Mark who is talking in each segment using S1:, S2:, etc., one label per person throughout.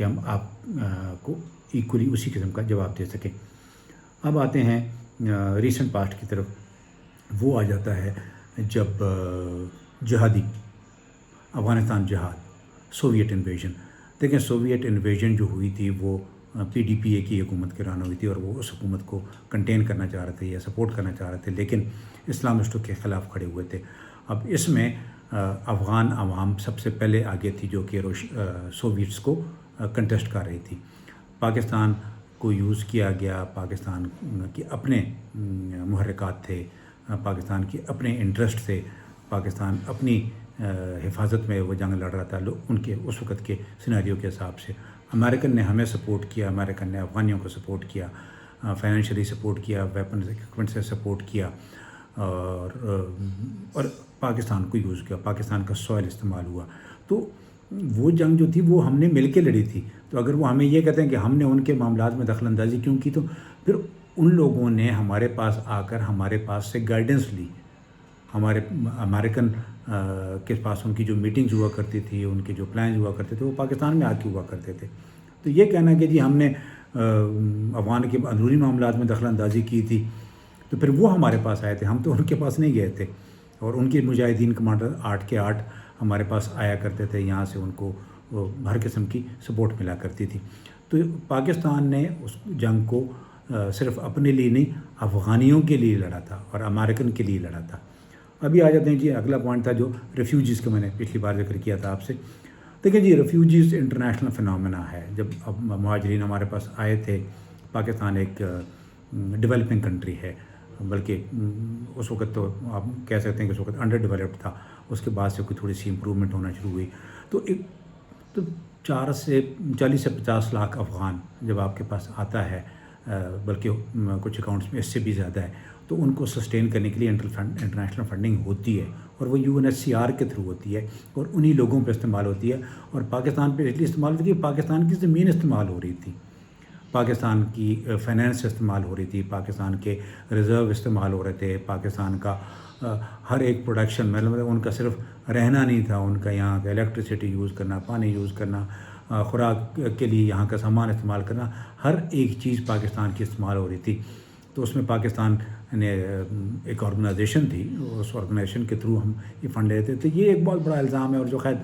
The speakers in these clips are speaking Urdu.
S1: کہ ہم آپ کو ایکولی اسی قسم کا جواب دے سکیں۔ اب آتے ہیں ریسنٹ پاسٹ کی طرف۔ وہ آ جاتا ہے جب جہادی افغانستان جہاد، سوویٹ انویژن۔ دیکھیں سوویٹ انویژن جو ہوئی تھی وہ PDPA کی حکومت کے دوران ہوئی تھی، اور وہ اس حکومت کو کنٹین کرنا چاہ رہے تھے یا سپورٹ کرنا چاہ رہے تھے، لیکن اسلامسٹوں کے خلاف کھڑے ہوئے تھے۔ اب اس میں افغان عوام سب سے پہلے آگے تھی جو کہ سوویٹس کو کنٹیسٹ کر رہی تھی۔ پاکستان کو یوز کیا گیا، پاکستان کے اپنے محرکات تھے، پاکستان کے اپنے انٹرسٹ تھے، پاکستان اپنی حفاظت میں وہ جنگ لڑ رہا تھا ان کے اس وقت کے سیناریو کے حساب سے۔ امریکن نے ہمیں سپورٹ کیا، امریکن نے افغانیوں کو سپورٹ کیا، فائنینشلی سپورٹ کیا، ویپنز اکوپمنٹ سے سپورٹ کیا، اور پاکستان کو یوز کیا، پاکستان کا سوائل استعمال ہوا۔ تو وہ جنگ جو تھی وہ ہم نے مل کے لڑی تھی۔ تو اگر وہ ہمیں یہ کہتے ہیں کہ ہم نے ان کے معاملات میں دخل اندازی کیوں کی، تو پھر ان لوگوں نے ہمارے پاس آ کر ہمارے پاس سے گائیڈنس لی۔ ہمارے امریکن کے پاس ان کی جو میٹنگز ہوا کرتی تھی، ان کے جو پلانز ہوا کرتے تھے، وہ پاکستان میں آ کے ہوا کرتے تھے۔ تو یہ کہنا کہ جی ہم نے افغان کے اندرونی معاملات میں دخل اندازی کی تھی، تو پھر وہ ہمارے پاس آئے تھے، ہم تو ان کے پاس نہیں گئے تھے۔ اور ان کے مجاہدین کمانڈر 8 کے 8 ہمارے پاس آیا کرتے تھے، یہاں سے ان کو ہر قسم کی سپورٹ ملا کرتی تھی۔ تو پاکستان نے اس جنگ کو صرف اپنے لیے نہیں، افغانیوں کے لیے لڑا تھا اور امریکن کے لیے لڑا تھا۔ ابھی آ جاتے ہیں جی، اگلا پوائنٹ تھا جو ریفیوجیز کا میں نے پچھلی بار ذکر کیا تھا آپ سے۔ دیکھیں جی، ریفیوجیز انٹرنیشنل فنامنا ہے۔ جب اب مہاجرین ہمارے پاس آئے تھے، پاکستان ایک ڈیولپنگ کنٹری ہے، بلکہ اس وقت تو آپ کہہ سکتے ہیں کہ اس وقت انڈر ڈیولپڈ تھا، اس کے بعد سے کوئی تھوڑی سی امپرومنٹ ہونا شروع ہوئی۔ تو 40 سے 50 لاکھ افغان جب آپ کے پاس آتا ہے، بلکہ کچھ اکاؤنٹس میں اس سے بھی زیادہ ہے، تو ان کو سسٹین کرنے کے لیے انٹرنیشنل فنڈنگ ہوتی ہے، اور وہ UNHCR کے تھرو ہوتی ہے، اور انہی لوگوں پہ استعمال ہوتی ہے۔ اور پاکستان پہ اس لیے استعمال ہوتی ہے کہ پاکستان کی زمین استعمال ہو رہی تھی، پاکستان کی فائنینس استعمال ہو رہی تھی، پاکستان کے ریزرو استعمال ہو رہے تھے، پاکستان کا ہر ایک پروڈکشن، مطلب ان کا صرف رہنا نہیں تھا، ان کا یہاں کا الیکٹریسٹی یوز کرنا، پانی یوز کرنا، خوراک کے لیے یہاں کا سامان استعمال کرنا، ہر ایک چیز پاکستان کی استعمال ہو رہی تھی۔ تو اس میں پاکستان نے ایک آرگنائزیشن تھی، اس آرگنائزیشن کے تھرو ہم یہ فنڈ لیتے تھے۔ یہ ایک بہت بڑا الزام ہے، اور جو خیر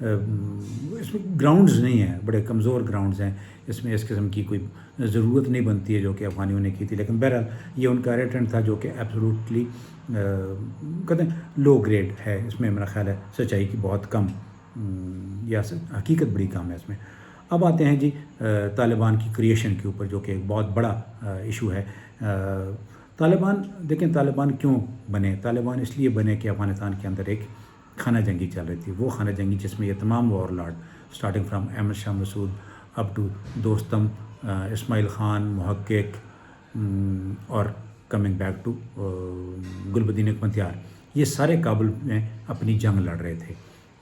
S1: اس میں گراؤنڈز نہیں ہیں، بڑے کمزور گراؤنڈز ہیں، اس میں اس قسم کی کوئی ضرورت نہیں بنتی ہے جو کہ افغانیوں نے کی تھی۔ لیکن بہرحال یہ ان کا ریٹنٹ تھا جو کہ ایبسولوٹلی کہتے ہیں لو گریڈ ہے، اس میں میرا خیال ہے سچائی کی بہت کم یا حقیقت بڑی کم ہے اس میں۔ اب آتے ہیں جی طالبان کی کریشن کے اوپر، جو کہ ایک بہت بڑا ایشو ہے۔ طالبان، دیکھیں طالبان کیوں بنے؟ طالبان اس لیے بنے کہ افغانستان کے اندر ایک خانہ جنگی چل رہی تھی، وہ خانہ جنگی جس میں یہ تمام warlord starting from Ahmad Shah Massoud up to Dostum, Ismail Khan, Mohaqiq, اور coming back to Gulbuddin Hekmatyar, یہ سارے کابل میں اپنی جنگ لڑ رہے تھے،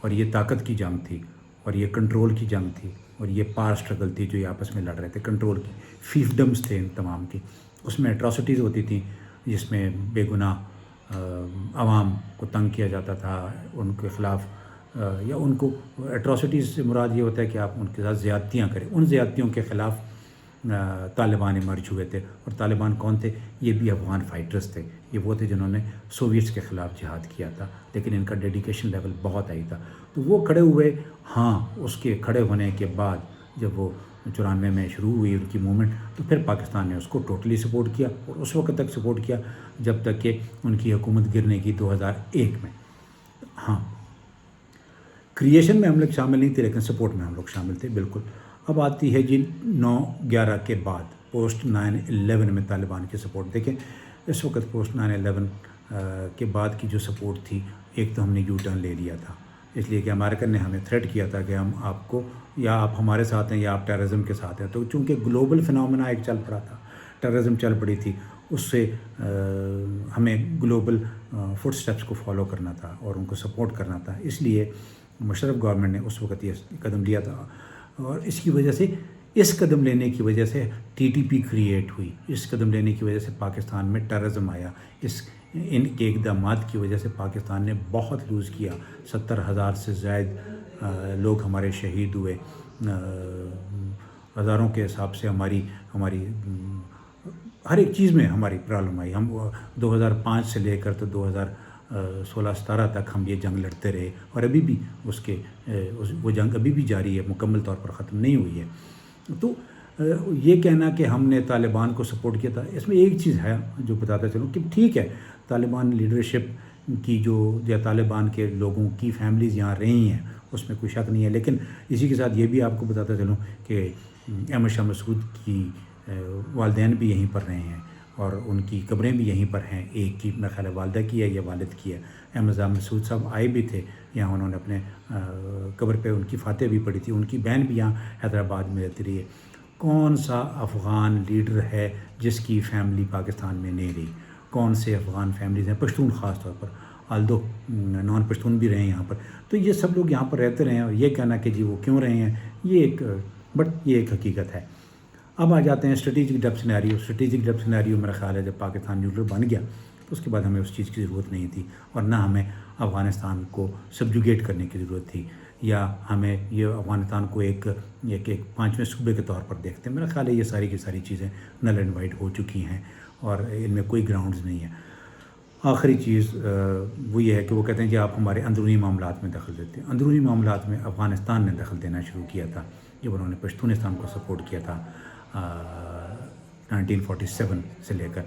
S1: اور یہ طاقت کی جنگ تھی، اور یہ کنٹرول کی جنگ تھی، اور یہ پار اسٹرگل تھی جو یہ آپس میں لڑ رہے تھے، کنٹرول کی فیفڈمز تھے ان تمام کی۔ اس میں اٹراسٹیز ہوتی تھیں، جس میں بے گناہ عوام کو تنگ کیا جاتا تھا، ان کے خلاف یا ان کو اٹراسٹیز سے مراد یہ ہوتا ہے کہ آپ ان کے ساتھ زیادتیاں کریں، ان زیادتیوں کے خلاف طالبان ایمرج ہوئے تھے۔ اور طالبان کون تھے؟ یہ بھی افغان فائٹرز تھے، یہ وہ تھے جنہوں نے سوویٹس کے خلاف جہاد کیا تھا، لیکن ان کا ڈیڈیکیشن لیول بہت ہائی تھا۔ تو وہ کھڑے ہوئے، ہاں اس کے کھڑے ہونے کے بعد جب وہ 94 میں شروع ہوئی ان کی موومنٹ، تو پھر پاکستان نے اس کو ٹوٹلی سپورٹ کیا، اور اس وقت تک سپورٹ کیا جب تک کہ ان کی حکومت گرنے کی 2001 میں۔ ہاں، کریشن میں ہم لوگ شامل نہیں تھے، لیکن سپورٹ میں ہم لوگ شامل تھے، بالکل۔ اب آتی ہے جی 9/11 کے بعد، پوسٹ 9/11 میں طالبان کی سپورٹ۔ دیکھیں اس وقت پوسٹ 9/11 کے بعد کی جو سپورٹ تھی، ایک تو ہم نے یو ٹرن لے لیا تھا، اس لیے کہ امریکن نے ہمیں تھریٹ کیا تھا کہ ہم آپ کو، یا آپ ہمارے ساتھ ہیں یا آپ ٹیررزم کے ساتھ ہیں۔ تو چونکہ گلوبل فنامنا ایک چل پڑا تھا، ٹیررزم چل پڑی تھی، اس سے ہمیں گلوبل فٹ سٹیپس کو فالو کرنا تھا اور ان کو سپورٹ کرنا تھا، اس لیے مشرف گورنمنٹ نے اس وقت یہ قدم لیا تھا۔ اور اس کی وجہ سے، اس قدم لینے کی وجہ سے TTP کریٹ ہوئی، اس قدم لینے کی وجہ سے پاکستان میں ٹیررزم آیا، ان کے اقدامات کی وجہ سے پاکستان نے بہت لوز کیا، 70,000 سے زائد لوگ ہمارے شہید ہوئے، ہزاروں کے حساب سے ہماری ہر ایک چیز میں ہماری پرابلم آئی. ہم 2005 سے لے کر تو 2016-17 تک ہم یہ جنگ لڑتے رہے, اور ابھی بھی وہ جنگ ابھی بھی جاری ہے, مکمل طور پر ختم نہیں ہوئی ہے. تو یہ کہنا کہ ہم نے طالبان کو سپورٹ کیا تھا, اس میں ایک چیز ہے جو بتاتا چلوں کہ ٹھیک ہے, طالبان لیڈرشپ کی یا طالبان کے لوگوں کی فیملیز یہاں رہی ہیں, اس میں کوئی شک نہیں ہے. لیکن اسی کے ساتھ یہ بھی آپ کو بتاتا چلوں کہ احمد شاہ مسعود کی والدین بھی یہیں پر رہے ہیں, اور ان کی قبریں بھی یہیں پر ہیں. ایک کی میرا خیال ہے والدہ کی ہے یا والد کی ہے. احمد شاہ مسعود صاحب آئے بھی تھے یہاں, انہوں نے اپنے قبر پہ ان کی فاتح بھی پڑھی تھی. ان کی بہن بھی یہاں حیدرآباد میں رہتی رہی ہے. کون سا افغان لیڈر ہے جس کی فیملی پاکستان میں نہیں رہی؟ کون سے افغان فیملیز ہیں, پشتون خاص طور پر, آلدو نان پشتون بھی رہے ہیں یہاں پر. تو یہ سب لوگ یہاں پر رہتے رہے ہیں, اور یہ کہنا کہ جی وہ کیوں رہے ہیں, یہ ایک حقیقت ہے. اب آ جاتے ہیں strategic deep scenario. Strategic deep scenario میرا خیال ہے جب پاکستان نیوٹرل بن گیا تو اس کے بعد ہمیں اس چیز کی ضرورت نہیں تھی, اور نہ ہمیں افغانستان کو سبجوگیٹ کرنے کی ضرورت تھی, یا ہمیں یہ افغانستان کو ایک پانچویں صوبے کے طور پر دیکھتے ہیں. میرا خیال ہے یہ ساری کی ساری چیزیں نل اینڈ وائڈ ہو چکی ہیں, اور ان میں کوئی گراؤنڈز نہیں ہے. آخری چیز وہ یہ ہے کہ وہ کہتے ہیں کہ آپ ہمارے اندرونی معاملات میں دخل دیتے ہیں. اندرونی معاملات میں افغانستان نے دخل دینا شروع کیا تھا جب انہوں نے پشتونستان کو سپورٹ کیا تھا 1947 سے لے کر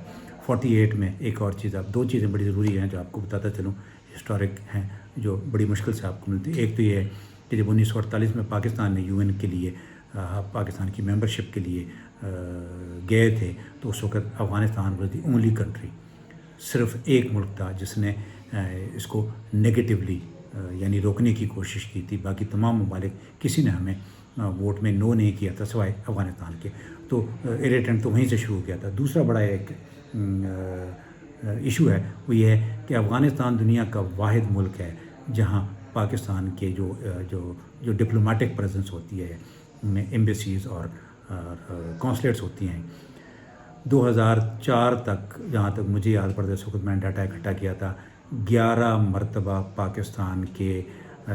S1: 48 میں. ایک اور چیز, آپ دو چیزیں بڑی ضروری ہیں جو آپ کو بتاتا چلوں, ہسٹورک ہیں, جو بڑی مشکل سے آپ کو ملتی ہیں. ایک تو یہ ہے کہ جب 1948 میں پاکستان نے UN کے لیے پاکستان کی ممبرشپ کے لیے گئے تھے, تو اس وقت Afghanistan was the only country, صرف ایک ملک تھا جس نے اس کو نگیٹیولی یعنی روکنے کی کوشش کی تھی. باقی تمام ممالک کسی نے ہمیں ووٹ میں نو نہیں کیا تھا سوائے افغانستان کے. تو اریٹنٹ تو وہیں سے شروع کیا تھا. دوسرا بڑا ایک ایشو ہے وہ یہ ہے کہ افغانستان دنیا کا واحد ملک ہے جہاں پاکستان کے جو ڈپلومیٹک پریزنس ہوتی ہے, ان میں ایمبیسیز اور کونسلیٹس ہوتی ہیں. 2004 تک جہاں تک مجھے یاد پڑتا ہے, اس وقت میں نے ڈاٹا اکٹھا کیا تھا, 11 مرتبہ پاکستان کے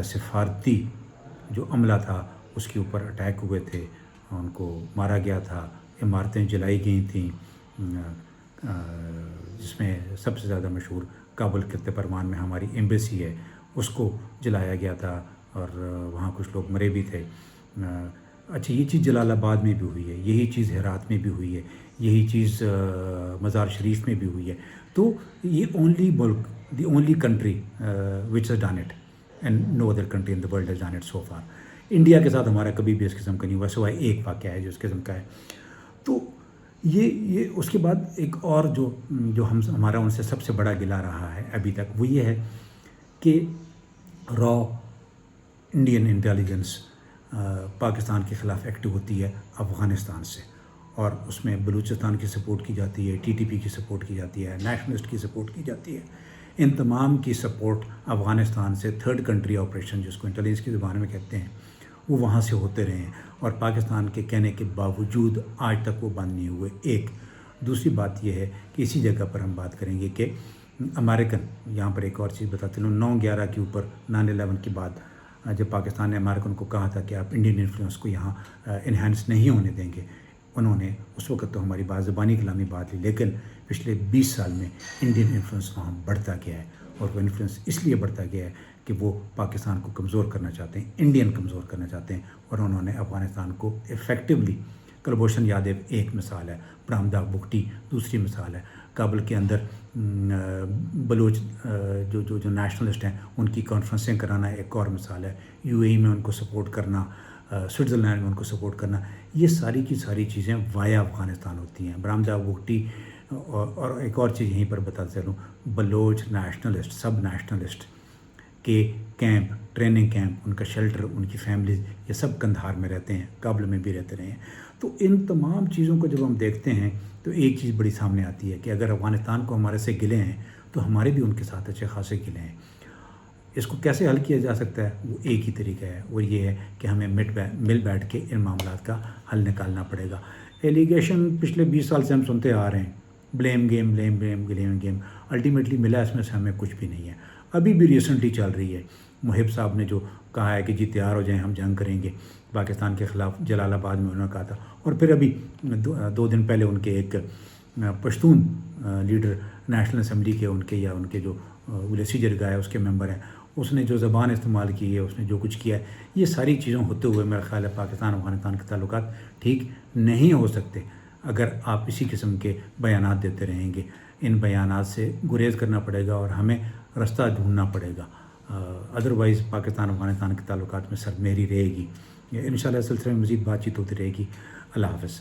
S1: سفارتی جو عملہ تھا اس کے اوپر اٹیک ہوئے تھے, ان کو مارا گیا تھا, عمارتیں جلائی گئی تھیں, جس میں سب سے زیادہ مشہور کابل خطے پروان میں ہماری ایمبیسی ہے, اس کو جلایا گیا تھا, اور وہاں کچھ لوگ مرے بھی تھے. اچھا, یہ چیز جلال آباد میں بھی ہوئی ہے, یہی چیز ہرات میں بھی ہوئی ہے, یہی چیز مزار شریف میں بھی ہوئی ہے. تو یہ the only country which has done it, and no other country in the world has done it so for. India کے ساتھ ہمارا کبھی بھی اس قسم کا نہیں ہوا, سوائے ایک واقعہ ہے جو اس قسم کا ہے. تو یہ اس کے بعد ایک اور جو ہمارا ان سے سب سے بڑا گلا رہا ہے ابھی تک, وہ یہ ہے کہ انڈین انٹیلیجنس پاکستان کے خلاف ایکٹیو ہوتی ہے افغانستان سے, اور اس میں بلوچستان کی سپورٹ کی جاتی ہے, TTP کی سپورٹ کی جاتی ہے, نیشنلسٹ کی سپورٹ کی جاتی ہے. ان تمام کی سپورٹ افغانستان سے تھرڈ کنٹری آپریشن جس کو انٹیلیجنس کی زبان میں کہتے ہیں, وہ وہاں سے ہوتے رہے ہیں, اور پاکستان کے کہنے کے باوجود آج تک وہ بند نہیں ہوئے. ایک دوسری بات یہ ہے کہ اسی جگہ پر ہم بات کریں گے کہ امریکن, یہاں پر ایک اور چیز بتاتے ہوں, 9/11 کے اوپر 9/11 کے بعد جب پاکستان نے امریکن کو کہا تھا کہ آپ انڈین انفلوئنس کو یہاں انہینس نہیں ہونے دیں گے, انہوں نے اس وقت تو ہماری بات زبانی کلامی بات لی, لیکن پچھلے 20 سال میں انڈین انفلوئنس وہاں بڑھتا گیا ہے, اور وہ انفلوئنس اس لیے بڑھتا گیا ہے کہ وہ پاکستان کو کمزور کرنا چاہتے ہیں, انڈین کمزور کرنا چاہتے ہیں, اور انہوں نے افغانستان کو افیکٹولی, کلبھوشن یادو ایک مثال ہے, برہمداغ بگٹی دوسری مثال ہے, کابل کے اندر بلوچ جو نیشنلسٹ ہیں ان کی کانفرنسیں کرانا ایک اور مثال ہے, UAE میں ان کو سپورٹ کرنا, سوئٹزرلینڈ میں ان کو سپورٹ کرنا, یہ ساری کی ساری چیزیں وایا افغانستان ہوتی ہیں. برہمداغ بگٹی اور ایک اور چیز یہیں پر بتاتے چلوں, بلوچ نیشنلسٹ, سب نیشنلسٹ کے کیمپ, ٹریننگ کیمپ, ان کا شیلٹر, ان کی فیملیز, یہ سب قندھار میں رہتے ہیں, کابل میں بھی رہتے رہے ہیں. تو ان تمام چیزوں کو جب ہم دیکھتے ہیں تو ایک چیز بڑی سامنے آتی ہے کہ اگر افغانستان کو ہمارے سے گلے ہیں تو ہمارے بھی ان کے ساتھ اچھے خاصے گلے ہیں. اس کو کیسے حل کیا جا سکتا ہے؟ وہ ایک ہی طریقہ ہے, وہ یہ ہے کہ ہمیں مل بیٹھ کے ان معاملات کا حل نکالنا پڑے گا. ایلیگیشن پچھلے 20 سال سے ہم سنتے آ رہے ہیں, بلیم گیم, الٹیمیٹلی ملا اس میں سے ہمیں کچھ بھی نہیں ہے. ابھی بھی ریسنٹلی چل رہی ہے محب صاحب نے جو کہا ہے کہ جی تیار ہو جائیں ہم جنگ کریں گے پاکستان کے خلاف، جلال آباد میں انہوں نے کہا تھا. اور پھر ابھی 2 دن پہلے ان کے ایک پشتون لیڈر نیشنل اسمبلی کے ان کے جو ولیسی جرگا ہے اس کے ممبر ہیں، اس نے جو زبان استعمال کی ہے، اس نے جو کچھ کیا ہے، یہ ساری چیزوں ہوتے ہوئے میرا خیال ہے پاکستان افغانستان کے تعلقات ٹھیک نہیں ہو سکتے اگر آپ اسی قسم کے بیانات دیتے رہیں گے. ان بیانات سے گریز کرنا پڑے گا اور ہمیں رستہ ڈھونڈنا پڑے گا، ادروائز پاکستان افغانستان کے تعلقات میں سرمیری رہے گی. انشاءاللہ اس سلسلے میں مزید بات چیت ہوتی رہے گی. اللہ حافظ.